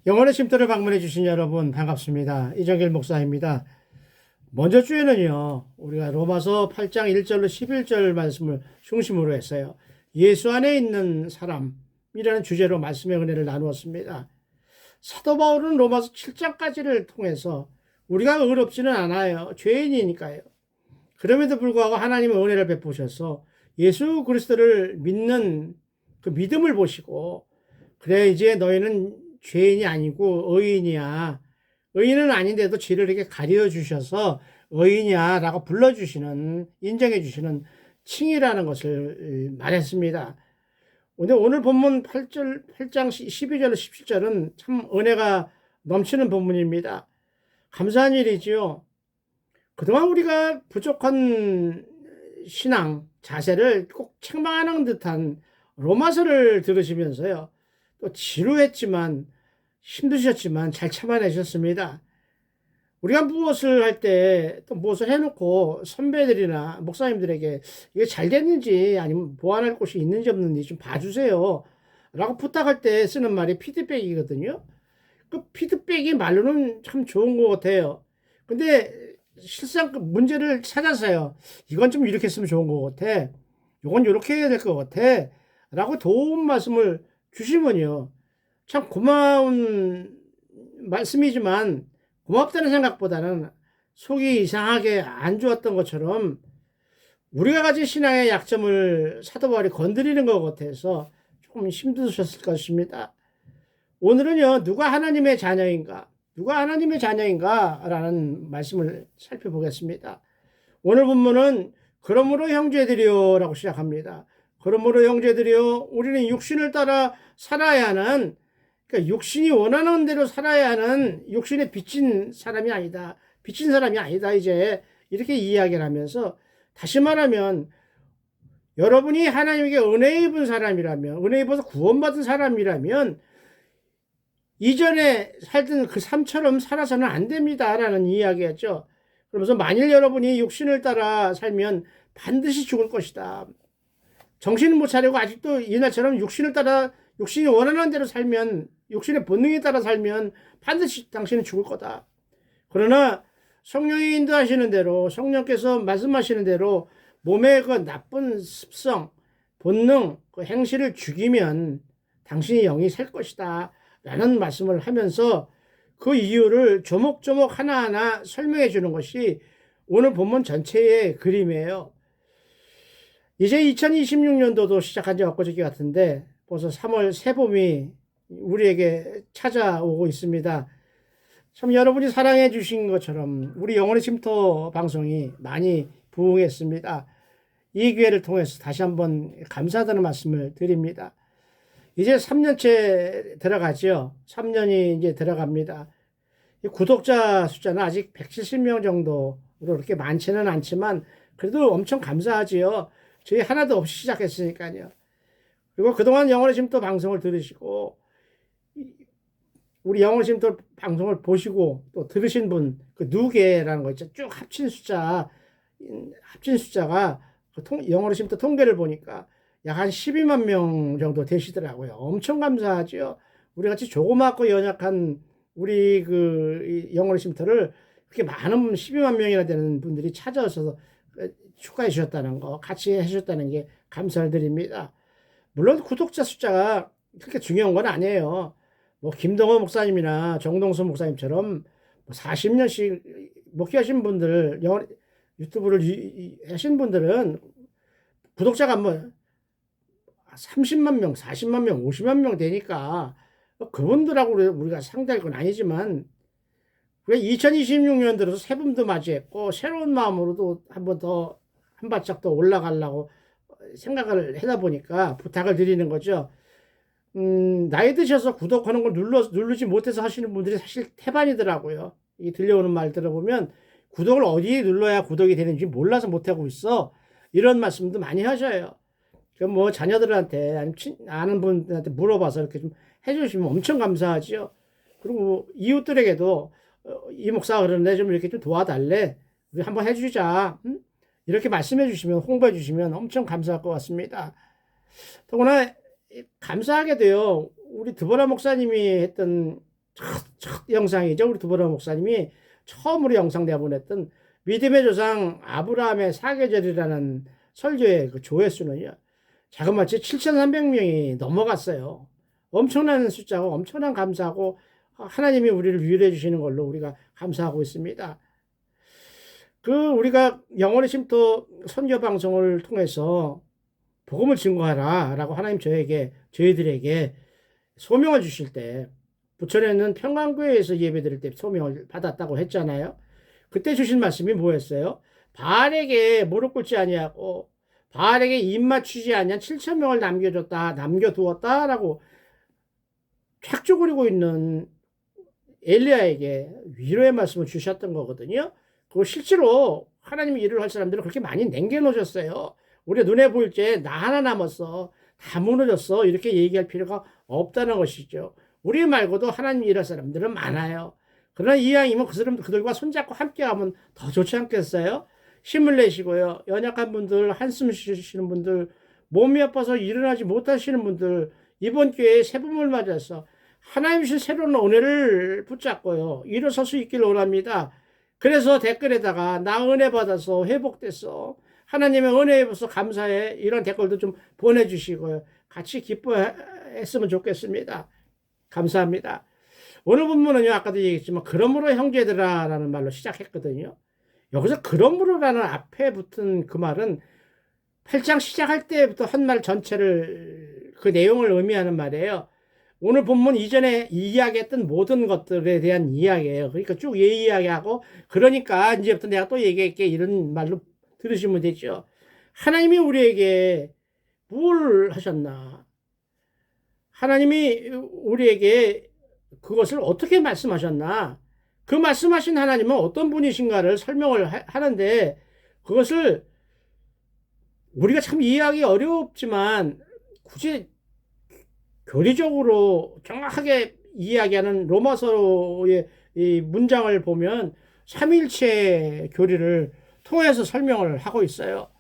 영혼의 쉼터를 방문해 주신 여러분 반갑습니다. 이정길 목사입니다. 먼저 주에는요, 우리가 로마서 8장 1절로 11절 말씀을 중심으로 했어요. 예수 안에 있는 사람이라는 주제로 말씀의 은혜를 나누었습니다. 사도 바울은 로마서 7장까지를 통해서 우리가 의롭지는 않아요. 죄인이니까요. 그럼에도 불구하고 하나님의 은혜를 베푸셔서 예수 그리스도를 믿는 그 믿음을 보시고, 그래 이제 너희는 죄인이 아니고 의인이야. 의인은 아닌데도 죄를 이렇게 가려 주셔서 의인이야 라고 불러주시는, 인정해 주시는 칭이라는 것을 말했습니다. 근데 오늘 본문 8장 12절 17절은 참 은혜가 넘치는 본문입니다. 감사한 일이지요. 그동안 우리가 부족한 신앙 자세를 꼭 책망하는 듯한 로마서를 들으시면서요, 또 지루했지만 힘드셨지만 잘 참아내셨습니다. 우리가 무엇을 할 때 또 무엇을 해놓고 선배들이나 목사님들에게 이게 잘 됐는지 아니면 보완할 곳이 있는지 없는지 좀 봐주세요 라고 부탁할 때 쓰는 말이 피드백이거든요. 그 피드백이 말로는 참 좋은 것 같아요. 근데 실상 그 문제를 찾아서요, 이건 좀 이렇게 했으면 좋은 것 같아, 이건 이렇게 해야 될 것 같아 라고 도움 말씀을 주시면요, 참 고마운 말씀이지만 고맙다는 생각보다는 속이 이상하게 안 좋았던 것처럼 우리가 가진 신앙의 약점을 사도 바울이 건드리는 것 같아서 조금 힘드셨을 것입니다. 오늘은요, 누가 하나님의 자녀인가? 누가 하나님의 자녀인가? 라는 말씀을 살펴보겠습니다. 오늘 본문은 그러므로 형제들이요 라고 시작합니다. 그러므로 형제들이요, 우리는 육신을 따라 살아야 하는, 그러니까 육신이 원하는 대로 살아야 하는 육신에 비친 사람이 아니다. 비친 사람이 아니다. 이제 이렇게 이야기를 하면서, 다시 말하면 여러분이 하나님에게 은혜 입은 사람이라면, 은혜 입어서 구원받은 사람이라면 이전에 살던 그 삶처럼 살아서는 안 됩니다 라는 이야기였죠. 그러면서 만일 여러분이 육신을 따라 살면 반드시 죽을 것이다. 정신을 못 차리고 아직도 옛날처럼 육신을 따라, 육신이 원하는 대로 살면, 육신의 본능에 따라 살면 반드시 당신은 죽을 거다. 그러나 성령이 인도하시는 대로, 성령께서 말씀하시는 대로 몸의 그 나쁜 습성, 본능, 그 행실을 죽이면 당신이 영이 살 것이다 라는 말씀을 하면서 그 이유를 조목조목 하나하나 설명해 주는 것이 오늘 본문 전체의 그림이에요. 이제 2026년도도 시작한 지 엊그저께 같은데 벌써 3월 새봄이 우리에게 찾아오고 있습니다. 참 여러분이 사랑해 주신 것처럼 우리 영혼의 쉼터 방송이 많이 부응했습니다. 이 기회를 통해서 다시 한번 감사하다는 말씀을 드립니다. 이제 3년째 들어가죠. 3년이 이제 들어갑니다. 구독자 숫자는 아직 170명 정도로 그렇게 많지는 않지만 그래도 엄청 감사하지요. 저희 하나도 없이 시작했으니까요. 그리고 그동안 영혼의 쉼터 방송을 들으시고 우리 영혼의 쉼터 방송을 보시고 또 들으신 분, 그 누계라는 거 있죠. 쭉 합친 숫자가 그 영혼의 쉼터 통계를 보니까 약 한 12만 명 정도 되시더라고요. 엄청 감사하죠. 우리 같이 조그맣고 연약한 우리 그 영혼의 쉼터를 그렇게 많은 12만 명이나 되는 분들이 찾아와서 축하해 주셨다는 거, 같이 해 주셨다는 게 감사를 드립니다. 물론 구독자 숫자가 그렇게 중요한 건 아니에요. 뭐 김동호 목사님이나 정동수 목사님처럼 40년씩 목회하신 분들, 유튜브를 하신 분들은 구독자가 뭐 30만 명, 40만 명, 50만 명 되니까 그분들하고 우리가 상대할 건 아니지만, 2026년 들어서 새봄도 맞이했고 새로운 마음으로도 한 발짝 더 올라가려고 생각을 하다 보니까 부탁을 드리는 거죠. 나이 드셔서 구독하는 걸 누르지 못해서 하시는 분들이 사실 태반이더라고요. 이 들려오는 말 들어보면 구독을 어디에 눌러야 구독이 되는지 몰라서 못하고 있어, 이런 말씀도 많이 하셔요. 그럼 뭐 자녀들한테 아니면 아는 분들한테 물어봐서 이렇게 좀 해주시면 엄청 감사하죠. 그리고 이웃들에게도 이 목사가 그러는데 좀 이렇게 좀 도와달래, 우리 한번 해주자, 응? 이렇게 말씀해 주시면, 홍보해 주시면 엄청 감사할 것 같습니다. 더구나 감사하게도요, 우리 드보라 목사님이 했던 첫 영상이죠. 우리 두보라 목사님이 처음으로 영상 내보냈던 믿음의 조상 아브라함의 사계절이라는 설교의 그 조회수는요. 자그마치 7,300명이 넘어갔어요. 엄청난 숫자고 엄청난 감사하고 하나님이 우리를 위로해 주시는 걸로 우리가 감사하고 있습니다. 우리가 영혼의 쉼터 선교 방송을 통해서 복음을 증거하라 라고 하나님 저희들에게 소명을 주실 때, 부천에는 평강교회에서 예배드릴 때 소명을 받았다고 했잖아요. 그때 주신 말씀이 뭐였어요? 바알에게 무릎 꿇지 아니하고 바알에게 입 맞추지 아니한 7,000명을 남겨두었다라고 쫙 쪼그리고 있는 엘리야에게 위로의 말씀을 주셨던 거거든요. 그리고 실제로 하나님이 일을 할 사람들은 그렇게 많이 남겨놓으셨어요. 우리 눈에 보일 때 나 하나 남았어, 다 무너졌어, 이렇게 얘기할 필요가 없다는 것이죠. 우리 말고도 하나님 일할 사람들은 많아요. 그러나 이왕이면 그들과 손잡고 함께 하면 더 좋지 않겠어요? 힘을 내시고요. 연약한 분들, 한숨 쉬시는 분들, 몸이 아파서 일어나지 못하시는 분들, 이번 기회에 새봄을 맞아서 하나님 주신 새로운 은혜를 붙잡고요. 일어설 수 있기를 원합니다. 그래서 댓글에다가 나 은혜 받아서 회복됐어, 하나님의 은혜에 입어서 감사해, 이런 댓글도 좀 보내주시고요. 같이 기뻐했으면 좋겠습니다. 감사합니다. 오늘 본문은요, 아까도 얘기했지만 그러므로 형제들아 라는 말로 시작했거든요. 여기서 그러므로라는 앞에 붙은 그 말은 8장 시작할 때부터 한 말 전체를, 그 내용을 의미하는 말이에요. 오늘 본문 이전에 이야기했던 모든 것들에 대한 이야기예요. 그러니까 쭉 이야기하고, 그러니까 이제부터 내가 또 얘기할게, 이런 말로 들으시면 되죠. 하나님이 우리에게 뭘 하셨나? 하나님이 우리에게 그것을 어떻게 말씀하셨나? 그 말씀하신 하나님은 어떤 분이신가를 설명을 하는데, 그것을 우리가 참 이해하기 어렵지만 굳이 교리적으로 정확하게 이야기하는 로마서의 이 문장을 보면 삼위일체 교리를 통해서 설명을 하고 있어요.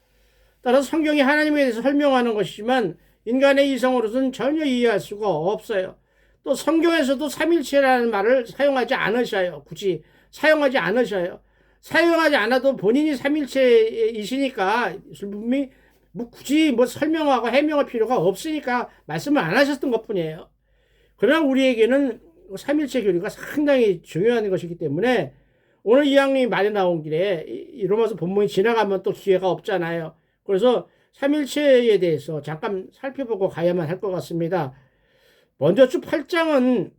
따라서 성경이 하나님에 대해서 설명하는 것이지만 인간의 이성으로서는 전혀 이해할 수가 없어요. 또 성경에서도 삼일체라는 말을 사용하지 않으셔요. 굳이 사용하지 않으셔요. 사용하지 않아도 본인이 삼일체이시니까 분명히 굳이 설명하고 해명할 필요가 없으니까 말씀을 안 하셨던 것뿐이에요. 그러나 우리에게는 삼일체 교리가 상당히 중요한 것이기 때문에 오늘 이왕이 말이 나온 길에 이 로마서 본문이 지나가면 또 기회가 없잖아요. 그래서 삼일체에 대해서 잠깐 살펴보고 가야만 할 것 같습니다. 먼저 주 8장은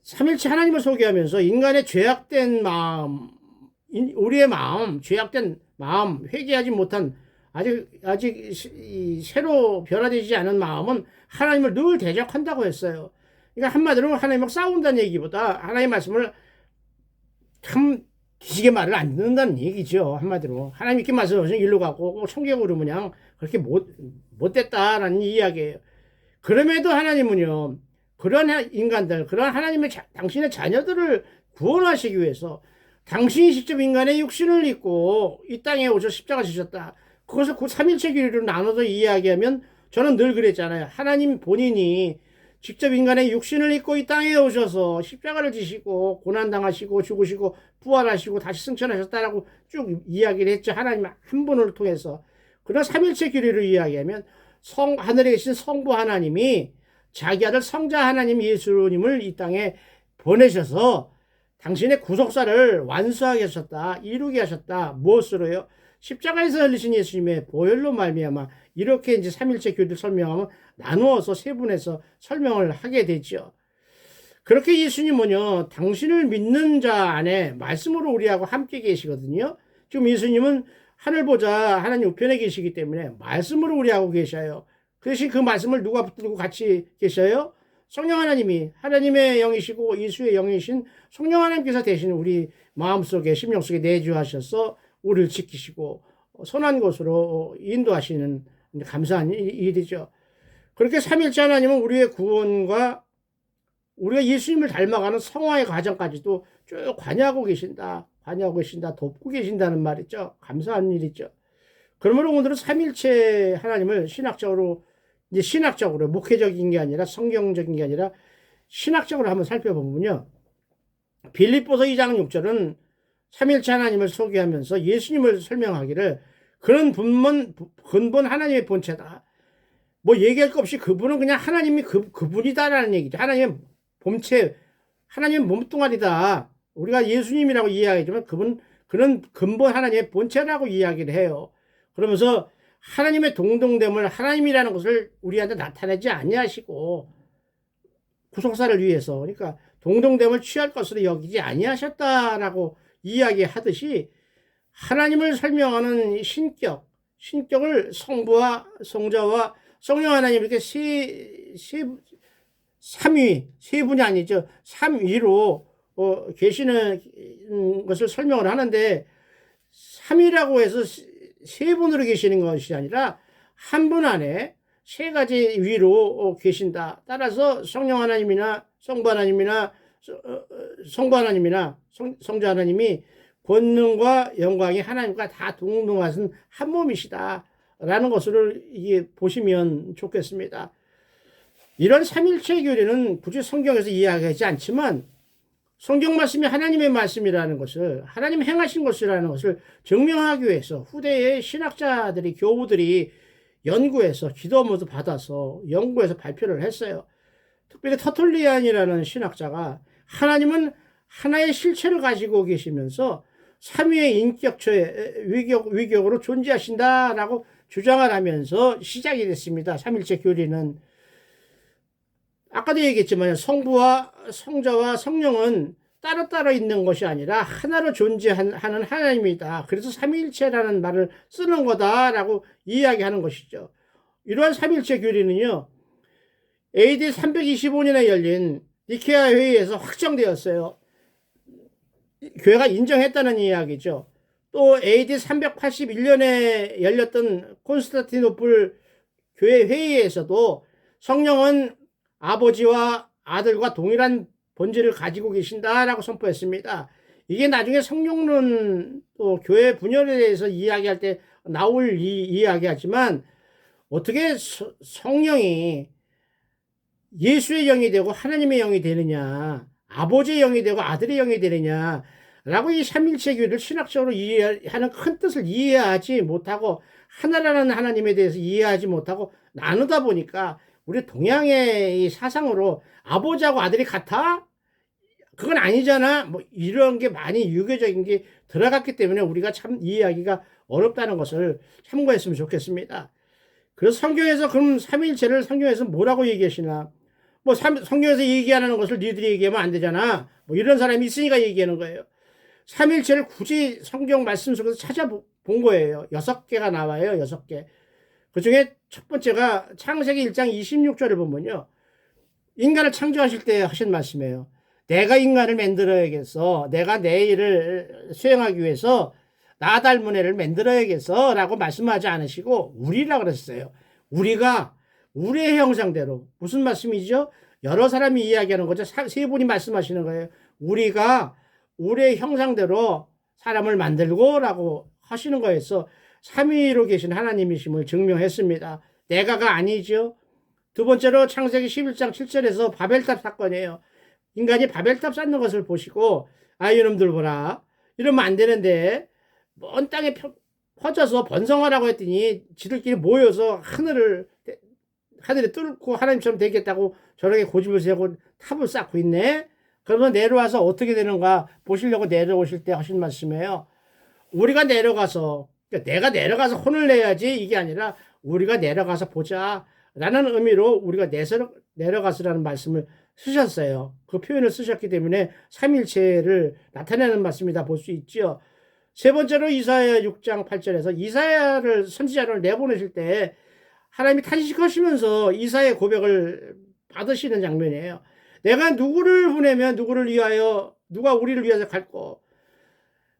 삼일체 하나님을 소개하면서 인간의 죄악된 마음, 우리의 마음, 죄악된 마음, 회개하지 못한 아직 새로 변화되지 않은 마음은 하나님을 늘 대적한다고 했어요. 그러니까 한마디로 하나님과 싸운다는 얘기보다 하나님의 말씀을 참 기지개 말을 안 듣는다는 얘기죠. 한마디로 하나님 이렇게 말씀하시면 일로 가고 청개구로 그냥 그렇게 못됐다라는 이야기예요. 그럼에도 하나님은요, 그런 인간들, 그런 하나님의 당신의 자녀들을 구원하시기 위해서 당신이 직접 인간의 육신을 입고 이 땅에 오셔 십자가 지셨다. 그것을 그 삼일체 교리로 나눠서 이야기하면 저는 늘 그랬잖아요. 하나님 본인이 직접 인간의 육신을 입고 이 땅에 오셔서 십자가를 지시고 고난당하시고 죽으시고 부활하시고 다시 승천하셨다라고 쭉 이야기를 했죠. 하나님 한 분을 통해서. 그런 삼일체 교리를 이야기하면 하늘에 계신 성부 하나님이 자기 아들 성자 하나님 예수님을 이 땅에 보내셔서 당신의 구속사를 완수하게 하셨다, 이루게 하셨다. 무엇으로요? 십자가에서 흘리신 예수님의 보혈로 말미암아. 이렇게 이제 삼일체 교리를 설명하면 나누어서 세 분에서 설명을 하게 되죠. 그렇게 예수님은요, 당신을 믿는 자 안에 말씀으로 우리하고 함께 계시거든요. 지금 예수님은 하늘 보자 하나님 우편에 계시기 때문에 말씀으로 우리하고 계셔요. 그 대신 그 말씀을 누가 붙들고 같이 계셔요? 성령 하나님이, 하나님의 영이시고 예수의 영이신 성령 하나님께서 대신 우리 마음속에 심령 속에 내주하셔서 우리를 지키시고 선한 곳으로 인도하시는 감사한 일이죠. 그렇게 삼일째 하나님은 우리의 구원과 우리가 예수님을 닮아가는 성화의 과정까지도 쭉 관여하고 계신다, 돕고 계신다는 말이죠. 감사한 일이죠. 그러므로 오늘은 삼일체 하나님을 신학적으로, 목회적인 게 아니라 성경적인 게 아니라 신학적으로 한번 살펴보면요. 빌립보서 2장 6절은 삼일체 하나님을 소개하면서 예수님을 설명하기를 그런 근본 하나님의 본체다. 뭐 얘기할 거 없이 그분은 그냥 하나님이 그분이다라는 얘기죠. 하나님의 본체, 하나님의 몸뚱아리다. 우리가 예수님이라고 이야기하지만 그는 근본 하나님의 본체라고 이야기를 해요. 그러면서 하나님의 동등됨을 하나님이라는 것을 우리한테 나타내지 아니하시고 구속사를 위해서 그러니까 동등됨을 취할 것으로 여기지 아니하셨다라고 이야기하듯이 하나님을 설명하는 신격을 성부와 성자와 성령 하나님 이렇게 삼위, 세 분이 아니죠. 삼위로 계시는 것을 설명을 하는데 삼위라고 해서 세 분으로 계시는 것이 아니라 한 분 안에 세 가지 위로 계신다. 따라서 성령 하나님이나 성부 하나님이나 성자 하나님이 권능과 영광이 하나님과 다 동등하신 한 몸이시다. 라는 것을 이게 보시면 좋겠습니다. 이런 삼일체 교리는 굳이 성경에서 이야기하지 않지만 성경 말씀이 하나님의 말씀이라는 것을 하나님 행하신 것이라는 것을 증명하기 위해서 후대의 신학자들이 교우들이 연구해서 기도문도 받아서 연구해서 발표를 했어요. 특별히 터툴리안이라는 신학자가 하나님은 하나의 실체를 가지고 계시면서 삼위의 인격체의 위격으로 존재하신다라고 주장을 하면서 시작이 됐습니다. 삼일체 교리는. 아까도 얘기했지만 성부와 성자와 성령은 따로따로 있는 것이 아니라 하나로 존재하는 하나님이다. 그래서 삼위일체라는 말을 쓰는 거다라고 이야기하는 것이죠. 이러한 삼위일체 교리는요. AD 325년에 열린 니케아 회의에서 확정되었어요. 교회가 인정했다는 이야기죠. 또 AD 381년에 열렸던 콘스탄티노플 교회 회의에서도 성령은 아버지와 아들과 동일한 본질을 가지고 계신다라고 선포했습니다. 이게 나중에 성령론 또 교회 분열에 대해서 이야기할 때 나올 이야기하지만 어떻게 성령이 예수의 영이 되고 하나님의 영이 되느냐, 아버지의 영이 되고 아들의 영이 되느냐 라고 이 삼일체 교리를 신학적으로 이해하는 큰 뜻을 이해하지 못하고 하나라는 하나님에 대해서 이해하지 못하고 나누다 보니까 우리 동양의 이 사상으로 아버지하고 아들이 같아? 그건 아니잖아. 뭐 이런 게 많이 유교적인 게 들어갔기 때문에 우리가 참 이해하기가 어렵다는 것을 참고했으면 좋겠습니다. 그래서 성경에서 그럼 삼일체를 성경에서 뭐라고 얘기하시나? 뭐 성경에서 얘기하는 것을 니들이 얘기하면 안 되잖아. 뭐 이런 사람이 있으니까 얘기하는 거예요. 삼일체를 굳이 성경 말씀 속에서 찾아본 거예요. 6개가 나와요. 6개. 그 중에 첫 번째가 창세기 1장 26절을 보면요. 인간을 창조하실 때 하신 말씀이에요. 내가 인간을 만들어야겠어. 내가 내 일을 수행하기 위해서 나 닮은 애를 만들어야겠어. 라고 말씀하지 않으시고 우리라고 그랬어요. 우리가 우리의 형상대로. 무슨 말씀이죠? 여러 사람이 이야기하는 거죠. 세 분이 말씀하시는 거예요. 우리가 우리의 형상대로 사람을 만들고 라고 하시는 거에서 삼위로 계신 하나님이심을 증명했습니다. 내가가 아니죠. 두 번째로 창세기 11장 7절에서 바벨탑 사건이에요. 인간이 바벨탑 쌓는 것을 보시고 이놈들 보라. 이러면 안 되는데 먼 땅에 퍼져서 번성하라고 했더니 지들끼리 모여서 하늘에 뚫고 하나님처럼 되겠다고 저렇게 고집을 세고 탑을 쌓고 있네. 그러면 내려와서 어떻게 되는가 보시려고 내려오실 때 하신 말씀이에요. 우리가 내려가서 그러니까 내가 내려가서 혼을 내야지 이게 아니라 우리가 내려가서 보자 라는 의미로 우리가 내려가서라는 말씀을 쓰셨어요. 그 표현을 쓰셨기 때문에 삼일체를 나타내는 말씀이다 볼 수 있죠. 세 번째로 이사야 6장 8절에서 이사야를 선지자를 내보내실 때 하나님이 탄식하시면서 이사야의 고백을 받으시는 장면이에요. 내가 누구를 보내면 누구를 위하여 누가 우리를 위해서 갈고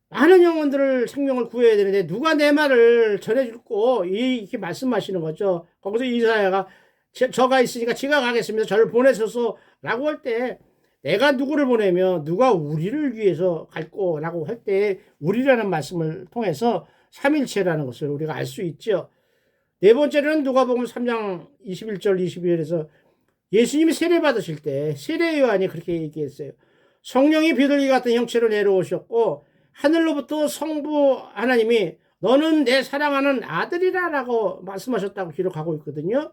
많은 영혼들을 생명을 구해야 되는데 누가 내 말을 전해줄고 이렇게 말씀하시는 거죠. 거기서 이사야가 저가 있으니까 제가 가겠습니다. 저를 보내셔서 라고 할 때 내가 누구를 보내면 누가 우리를 위해서 갈고 라고 할 때 우리라는 말씀을 통해서 삼일체라는 것을 우리가 알 수 있죠. 네 번째는 누가복음 3장 21절 22절에서 예수님이 세례 받으실 때 세례 요한이 그렇게 얘기했어요. 성령이 비둘기 같은 형체로 내려오셨고 하늘로부터 성부 하나님이 너는 내 사랑하는 아들이라 라고 말씀하셨다고 기록하고 있거든요.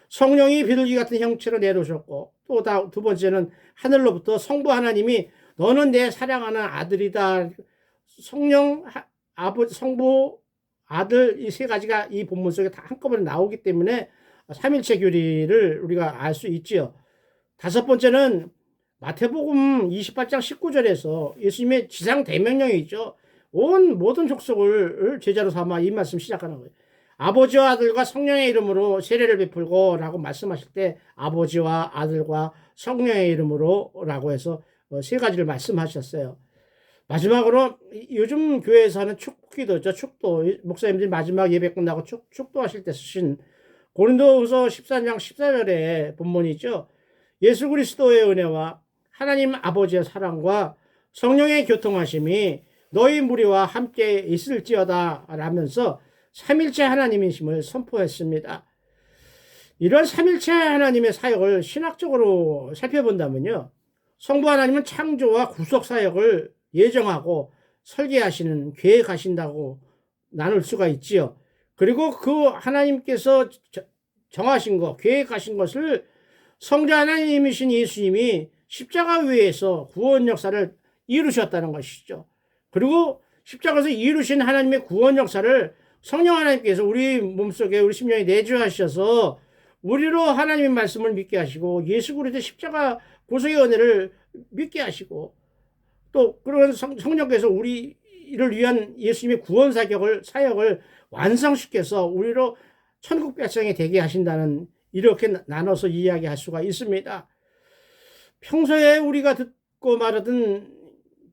성령이 비둘기 같은 형체로 내려오셨고 또 두 번째는 하늘로부터 성부 하나님이 너는 내 사랑하는 아들이다. 성령, 성부, 아들 이 세 가지가 이 본문 속에 다 한꺼번에 나오기 때문에 삼일체 교리를 우리가 알 수 있지요. 다섯 번째는 마태복음 28장 19절에서 예수님의 지상 대명령이 있죠. 온 모든 족속을 제자로 삼아 이 말씀 시작하는 거예요. 아버지와 아들과 성령의 이름으로 세례를 베풀고 라고 말씀하실 때 아버지와 아들과 성령의 이름으로 라고 해서 세 가지를 말씀하셨어요. 마지막으로 요즘 교회에서 하는 축기도죠. 축도. 목사님들이 마지막 예배 끝나고 축도하실 때 쓰신 고린도후서 14장 14절에 본문이 있죠. 예수 그리스도의 은혜와 하나님 아버지의 사랑과 성령의 교통하심이 너희 무리와 함께 있을지어다 라면서 삼일체 하나님이심을 선포했습니다. 이런 삼일체 하나님의 사역을 신학적으로 살펴본다면요. 성부 하나님은 창조와 구속 사역을 예정하고 설계하시는, 계획하신다고 나눌 수가 있지요. 그리고 그 하나님께서 정하신 것, 계획하신 것을 성자 하나님이신 예수님이 십자가 위에서 구원 역사를 이루셨다는 것이죠. 그리고 십자가에서 이루신 하나님의 구원 역사를 성령 하나님께서 우리 몸속에 우리 심령에 내주하셔서 우리로 하나님의 말씀을 믿게 하시고 예수 그리스도 십자가 고속의 은혜를 믿게 하시고 또 그런 성령께서 우리를 위한 예수님의 구원 사역을 완성시켜서 우리로 천국 백성이 되게 하신다는 이렇게 나눠서 이야기할 수가 있습니다. 평소에 우리가 듣고 말하던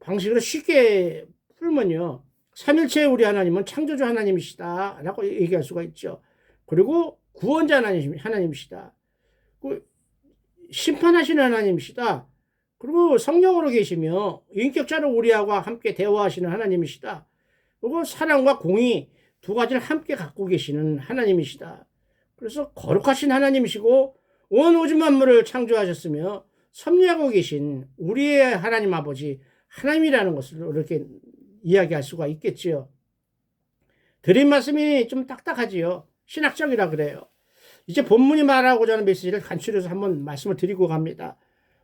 방식으로 쉽게 풀면요. 삼일체 우리 하나님은 창조주 하나님이시다 라고 얘기할 수가 있죠. 그리고 구원자 하나님이시다. 심판하시는 하나님이시다. 그리고 성령으로 계시며 인격자로 우리하고 함께 대화하시는 하나님이시다. 그리고 사랑과 공의 두 가지를 함께 갖고 계시는 하나님이시다. 그래서 거룩하신 하나님이시고 온 우주 만물을 창조하셨으며 섭리하고 계신 우리의 하나님 아버지 하나님이라는 것을 이렇게 이야기할 수가 있겠지요. 드린 말씀이 좀 딱딱하지요. 신학적이라 그래요. 이제 본문이 말하고자 하는 메시지를 간추려서 한번 말씀을 드리고 갑니다.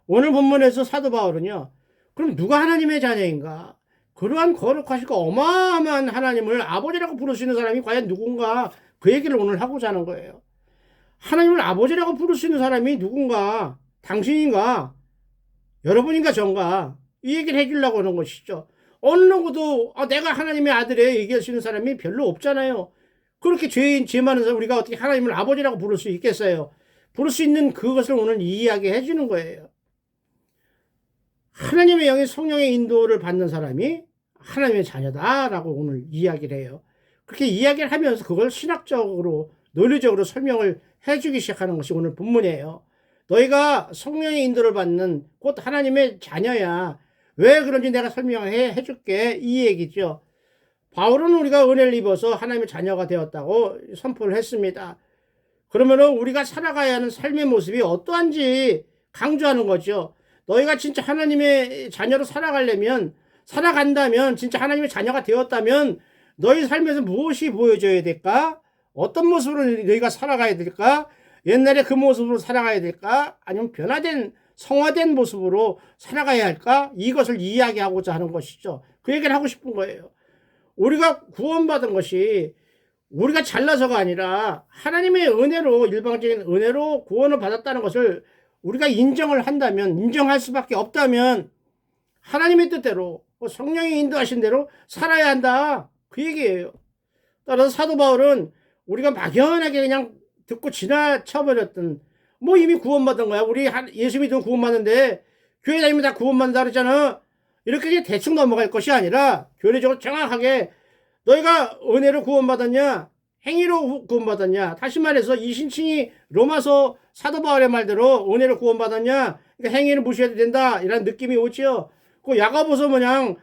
오늘 본문에서 사도 바울은요. 그럼 누가 하나님의 자녀인가? 그러한 거룩하시고 어마어마한 하나님을 아버지라고 부를 수 있는 사람이 과연 누군가? 그 얘기를 오늘 하고자 하는 거예요. 하나님을 아버지라고 부를 수 있는 사람이 누군가? 당신인가? 여러분인가 전가? 이 얘기를 해주려고 하는 것이죠. 어느 누구도 내가 하나님의 아들이에요 얘기할 수 있는 사람이 별로 없잖아요. 그렇게 죄 많은 사람 우리가 어떻게 하나님을 아버지라고 부를 수 있겠어요? 부를 수 있는 그것을 오늘 이야기해 주는 거예요. 하나님의 영이 성령의 인도를 받는 사람이 하나님의 자녀다라고 오늘 이야기를 해요. 그렇게 이야기를 하면서 그걸 신학적으로 논리적으로 설명을 해주기 시작하는 것이 오늘 본문이에요. 너희가 성령의 인도를 받는 곧 하나님의 자녀야. 왜 그런지 내가 설명해 줄게. 이 얘기죠. 바울은 우리가 은혜를 입어서 하나님의 자녀가 되었다고 선포를 했습니다. 그러면은 우리가 살아가야 하는 삶의 모습이 어떠한지 강조하는 거죠. 너희가 진짜 하나님의 자녀로 살아간다면, 진짜 하나님의 자녀가 되었다면 너희 삶에서 무엇이 보여줘야 될까? 어떤 모습으로 너희가 살아가야 될까? 옛날에 그 모습으로 살아가야 될까? 아니면 변화된, 성화된 모습으로 살아가야 할까? 이것을 이야기하고자 하는 것이죠. 그 얘기를 하고 싶은 거예요. 우리가 구원받은 것이 우리가 잘나서가 아니라 하나님의 은혜로, 일방적인 은혜로 구원을 받았다는 것을 우리가 인정을 한다면, 인정할 수밖에 없다면 하나님의 뜻대로 성령이 인도하신 대로 살아야 한다. 그 얘기예요. 따라서 사도 바울은 우리가 막연하게 그냥 듣고 지나쳐버렸던 이미 구원받은 거야. 우리 예수 믿으면 구원받는데 교회 다니면 다 구원받는다 그러잖아. 이렇게 그냥 대충 넘어갈 것이 아니라 교리적으로 정확하게 너희가 은혜로 구원받았냐? 행위로 구원받았냐? 다시 말해서 이 신칭이 로마서 사도 바울의 말대로 은혜로 구원받았냐? 그러니까 행위를 무시해도 된다. 이런 느낌이 오지요. 그 야고보서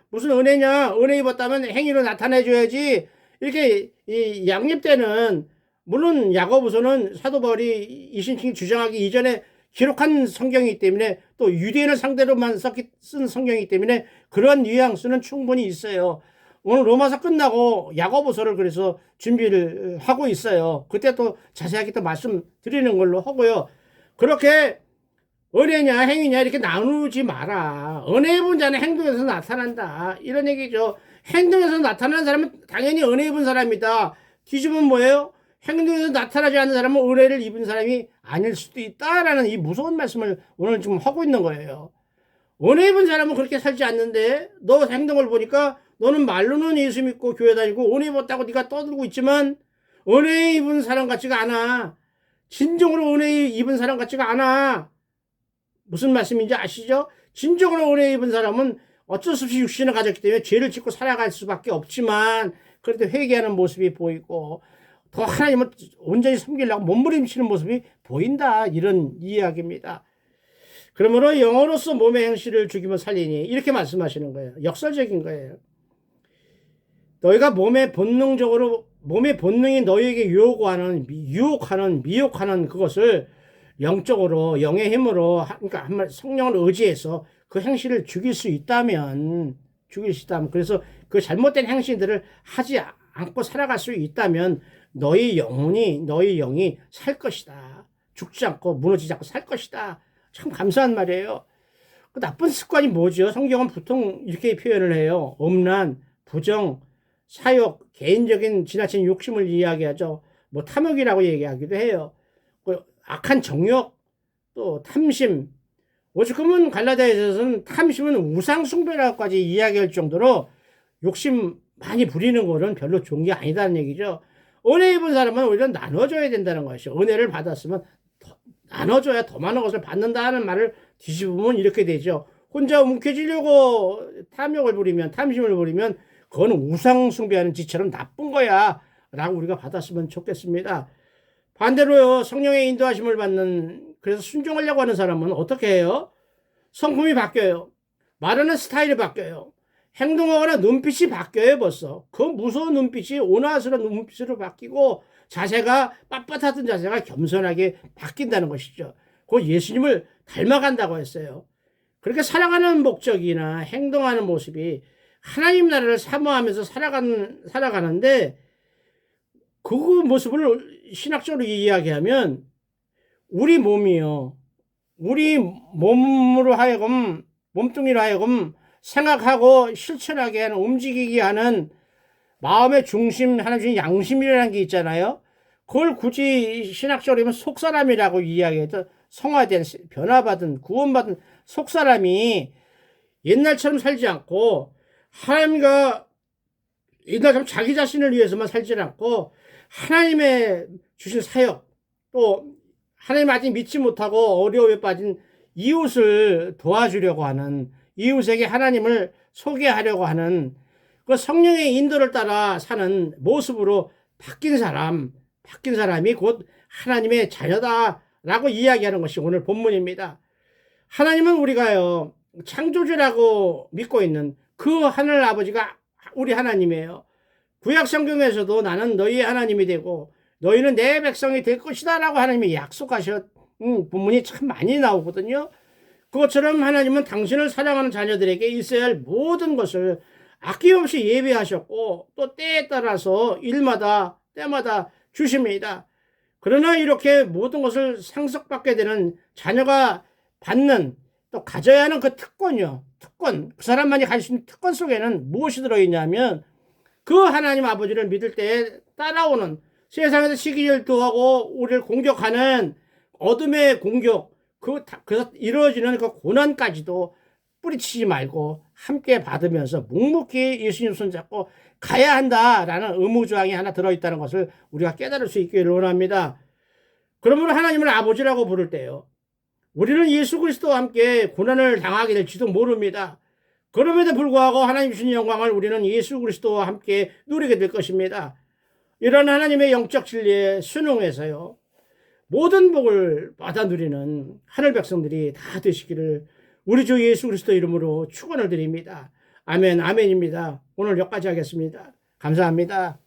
무슨 은혜냐? 은혜 입었다면 행위로 나타내줘야지. 이렇게 이 양립되는 물론 야고보서는 사도 바울이 이 신칭이 주장하기 이전에 기록한 성경이기 때문에 또 유대인을 상대로만 쓴 성경이기 때문에 그런 뉘앙스는 충분히 있어요. 오늘 로마서 끝나고 야고보서를 그래서 준비를 하고 있어요. 그때 또 자세하게 또 말씀드리는 걸로 하고요. 그렇게 은혜냐 행위냐 이렇게 나누지 마라. 은혜 입은 자는 행동에서 나타난다. 이런 얘기죠. 행동에서 나타나는 사람은 당연히 은혜 입은 사람이다. 뒤집으면 뭐예요? 행동에서 나타나지 않는 사람은 은혜를 입은 사람이 아닐 수도 있다라는 이 무서운 말씀을 오늘 지금 하고 있는 거예요. 은혜 입은 사람은 그렇게 살지 않는데 너 행동을 보니까 너는 말로는 예수 믿고 교회 다니고 은혜 입었다고 네가 떠들고 있지만 은혜 입은 사람 같지가 않아. 진정으로 은혜 입은 사람 같지가 않아. 무슨 말씀인지 아시죠? 진정으로 은혜 입은 사람은 어쩔 수 없이 육신을 가졌기 때문에 죄를 짓고 살아갈 수밖에 없지만 그래도 회개하는 모습이 보이고 더 하나님을 온전히 섬기려고 몸부림치는 모습이 보인다. 이런 이야기입니다. 그러므로 영어로서 몸의 행실을 죽이면 살리니 이렇게 말씀하시는 거예요. 역설적인 거예요. 너희가 몸의 본능이 너희에게 유혹하는 미혹하는 그것을 영적으로 영의 힘으로 그러니까 한말 성령을 의지해서 그 행실을 죽일 수 있다면 그래서 그 잘못된 행실들을 하지 않고 살아갈 수 있다면 너희 영이 살 것이다. 죽지 않고 무너지지 않고 살 것이다. 참 감사한 말이에요. 그 나쁜 습관이 뭐죠? 성경은 보통 이렇게 표현을 해요. 음란, 부정, 사욕, 개인적인 지나친 욕심을 이야기하죠. 뭐 탐욕이라고 얘기하기도 해요. 그 악한 정욕, 또 탐심. 오죽하면 갈라디아서는 탐심은 우상숭배라고까지 이야기할 정도로 욕심 많이 부리는 거는 별로 좋은 게 아니다는 얘기죠. 은혜 입은 사람은 오히려 나눠줘야 된다는 것이죠. 은혜를 받았으면 나눠줘야 더 많은 것을 받는다는 말을 뒤집으면 이렇게 되죠. 혼자 움켜쥐려고 탐심을 부리면 그건 우상숭배하는 짓처럼 나쁜 거야 라고 우리가 받았으면 좋겠습니다. 반대로요, 성령의 인도하심을 받는, 그래서 순종하려고 하는 사람은 어떻게 해요? 성품이 바뀌어요. 말하는 스타일이 바뀌어요. 행동하거나 눈빛이 바뀌어요. 벌써 그 무서운 눈빛이 온화스러운 눈빛으로 바뀌고 자세가 빳빳하던 자세가 겸손하게 바뀐다는 것이죠. 그 예수님을 닮아간다고 했어요. 그렇게 살아가는 목적이나 행동하는 모습이 하나님 나라를 사모하면서 살아가는데 그 모습을 신학적으로 이야기하면 우리 몸이요, 우리 몸뚱이로 하여금 생각하고 실천하게 하는, 움직이게 하는 마음의 중심, 하나 중에 양심이라는 게 있잖아요. 그걸 굳이 신학적으로 하면 속사람이라고 이야기해서 성화된, 변화받은, 구원받은 속사람이 옛날처럼 살지 않고 하나님과 옛날처럼 자기 자신을 위해서만 살지 않고 하나님의 주신 사역, 또 하나님 아직 믿지 못하고 어려움에 빠진 이웃을 도와주려고 하는, 이웃에게 하나님을 소개하려고 하는 그 성령의 인도를 따라 사는 모습으로 바뀐 사람이 곧 하나님의 자녀다라고 이야기하는 것이 오늘 본문입니다. 하나님은 우리가요, 창조주라고 믿고 있는 그 하늘 아버지가 우리 하나님이에요. 구약 성경에서도 나는 너희의 하나님이 되고 너희는 내 백성이 될 것이다 라고 하나님이 약속하신 본문이 참 많이 나오거든요. 그것처럼 하나님은 당신을 사랑하는 자녀들에게 있어야 할 모든 것을 아낌없이 예비하셨고 또 때에 따라서 일마다 때마다 주십니다. 그러나 이렇게 모든 것을 상속받게 되는 자녀가 받는, 또 가져야 하는 그 특권이요. 그 사람만이 가질 수 있는 특권 속에는 무엇이 들어있냐면 그 하나님 아버지를 믿을 때에 따라오는, 세상에서 시기열도하고 우리를 공격하는 어둠의 공격, 그래서 이루어지는 그 고난까지도 뿌리치지 말고 함께 받으면서 묵묵히 예수님 손잡고 가야 한다라는 의무조항이 하나 들어있다는 것을 우리가 깨달을 수 있기를 원합니다. 그러므로 하나님을 아버지라고 부를 때요, 우리는 예수 그리스도와 함께 고난을 당하게 될지도 모릅니다. 그럼에도 불구하고 하나님 주신 영광을 우리는 예수 그리스도와 함께 누리게 될 것입니다. 이런 하나님의 영적 진리에 순응해서요, 모든 복을 받아 누리는 하늘 백성들이 다 되시기를 우리 주 예수 그리스도 이름으로 축원을 드립니다. 아멘, 아멘입니다. 오늘 여기까지 하겠습니다. 감사합니다.